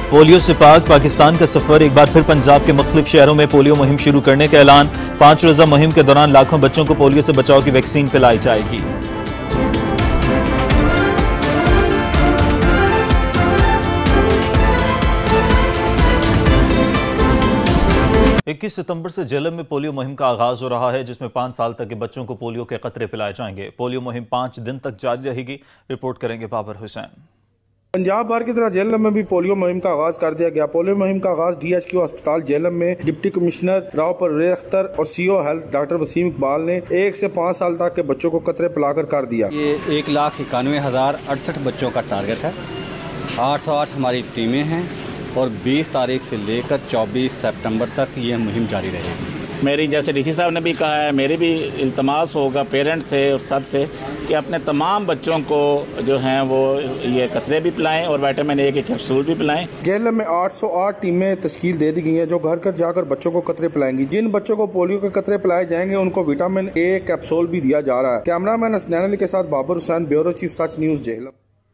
Polio से पाक पाकिस्तान का सफर, एक बार फिर पंजाब के मुख्तलिफ शहरों में पोलियो मुहिम शुरू करने का ऐलान। 5 रोजा मुहिम के दौरान लाखों बच्चों को पोलियो से बचाव की वैक्सीन पिलाई जाएगी। 21 सितंबर से जेलम में पोलियो मुहिम का आगाज हो रहा है, जिसमें 5 साल तक के बच्चों को पोलियो के कतरे पिलाए जाएंगे। पोलियो मुहिम 5 दिन तक जारी रहेगी। रिपोर्ट करेंगे बाबर हुसैन। पंजाब भर की तरह जेलम में भी पोलियो मुहिम का आगाज कर दिया गया। पोलियो मुहिम का आगाज DHQ अस्पताल जेलम में डिप्टी कमिश्नर राव परवेज अख्तर और CO health doctor Waseem Iqbal ने 1 से 5 साल तक के बच्चों को कतरे पिलाकर कर दिया। ये 1,91,068 बच्चों का टारगेट है। 808 हमारी टीमें हैं और 20 तारीख से लेकर 24 सितंबर तक ये मुहिम जारी रहेगी। मेरी जैसे DC साहब ने भी कहा है, मेरी भी इल्तमास होगा पेरेंट्स से और सब से कि अपने तमाम बच्चों को जो हैं वो ये कतरे भी पिलाएं और विटामिन A के कैप्सूल भी पिलाएं। जेलम में 808 टीमें तश्कील दे दी गई हैं जो घर घर जाकर बच्चों को कतरे पिलाएंगी। जिन बच्चों को पोलियो के कतरे पिलाए जाएंगे उनको विटामिन A कैप्सूल भी दिया जा रहा है। कैमरामैन हसनैन अली के साथ बाबर हुसैन, ब्यूरो चीफ सच न्यूज़ जेलम।